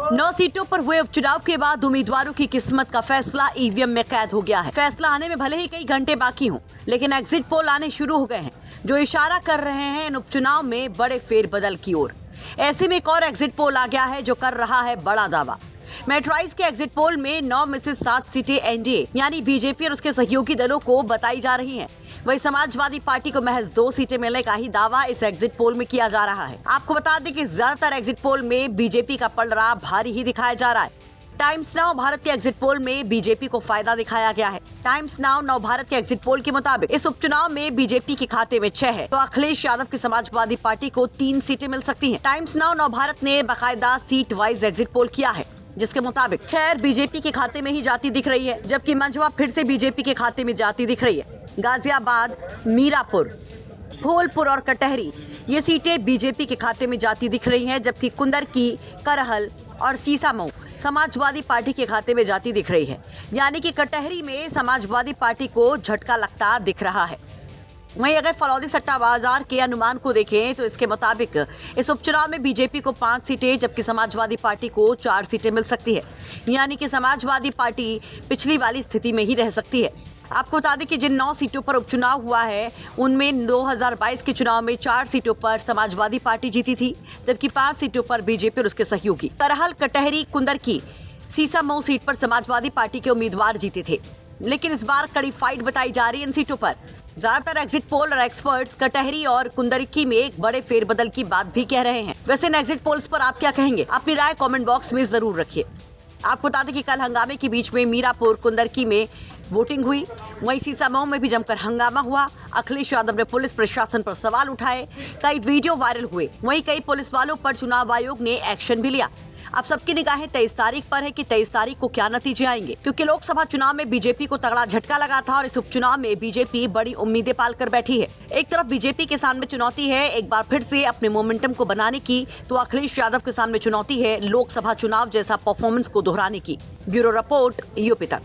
9 सीटों पर हुए उपचुनाव के बाद उम्मीदवारों की किस्मत का फैसला ईवीएम में कैद हो गया है। फैसला आने में भले ही कई घंटे बाकी हों, लेकिन एग्जिट पोल आने शुरू हो गए हैं जो इशारा कर रहे हैं इन उपचुनाव में बड़े फेरबदल की ओर। ऐसे में एक और एग्जिट पोल आ गया है जो कर रहा है बड़ा दावा। मेट्राइज के एग्जिट पोल में 9 में से 7 सीटें एनडीए यानी बीजेपी और उसके सहयोगी दलों को बताई जा रही हैं। वही समाजवादी पार्टी को महज 2 सीटें मिलने का ही दावा इस एग्जिट पोल में किया जा रहा है। आपको बता दें कि ज्यादातर एग्जिट पोल में बीजेपी का पलड़ा भारी ही दिखाया जा रहा है। टाइम्स नाउ भारत के एग्जिट पोल में बीजेपी को फायदा दिखाया गया है। टाइम्स नाउ नव भारत के एग्जिट पोल के मुताबिक इस उपचुनाव में बीजेपी के खाते में 6 है तो अखिलेश यादव की समाजवादी पार्टी को 3 सीटें मिल सकती हैं। टाइम्स नाउ नव भारत ने बाकायदा सीट वाइज एग्जिट पोल किया है, जिसके मुताबिक खैर बीजेपी के खाते में ही जाती दिख रही है, जबकि मंझवा फिर से बीजेपी के खाते में जाती दिख रही है। गाजियाबाद, मीरापुर, फूलपुर और कटहरी ये सीटें बीजेपी के खाते में जाती दिख रही हैं, जबकि कुंदरकी, करहल और सीसामऊ समाजवादी पार्टी के खाते में जाती दिख रही है। यानी कि कटहरी में समाजवादी पार्टी को झटका लगता दिख रहा है। वहीं अगर फलौदी सट्टा बाजार के अनुमान को देखें तो इसके मुताबिक इस उपचुनाव में बीजेपी को 5 सीटें जबकि समाजवादी पार्टी को 4 सीटें मिल सकती है। यानी कि समाजवादी पार्टी पिछली वाली स्थिति में ही रह सकती है। आपको बता दें कि जिन 9 सीटों पर उपचुनाव हुआ है उनमें 2022 के चुनाव में 4 सीटों पर समाजवादी पार्टी जीती थी, जबकि 5 सीटों पर बीजेपी और उसके सहयोगी करहल, कटहरी, कुंदरकी, सीसामऊ सीट पर समाजवादी पार्टी के उम्मीदवार जीते थे। लेकिन इस बार कड़ी फाइट बताई जा रही है इन सीटों पर। ज्यादातर एग्जिट पोल और एक्सपर्ट्स कटहरी और कुंदरकी में एक बड़े फेरबदल की बात भी कह रहे हैं। वैसे इन एग्जिट पोल्स पर आप क्या कहेंगे? अपनी राय कमेंट बॉक्स में जरूर रखिए। आपको बता दें कि कल हंगामे के बीच में मीरापुर, कुंदरकी में वोटिंग हुई। वहीं सीसामऊ में भी जमकर हंगामा हुआ। अखिलेश यादव ने पुलिस प्रशासन पर सवाल उठाए, कई वीडियो वायरल हुए। वहीं कई पुलिस वालों पर चुनाव आयोग ने एक्शन भी लिया। अब सबकी निगाहें 23 तारीख पर है कि 23 तारीख को क्या नतीजे आएंगे, क्योंकि लोकसभा चुनाव में बीजेपी को तगड़ा झटका लगा था और इस उपचुनाव में बीजेपी बड़ी उम्मीदें पाल कर बैठी है। एक तरफ बीजेपी के सामने चुनौती है एक बार फिर से अपने मोमेंटम को बनाने की, तो अखिलेश यादव के सामने चुनौती है लोकसभा चुनाव जैसा परफॉर्मेंस को दोहराने की। ब्यूरो रिपोर्ट, यूपी तक।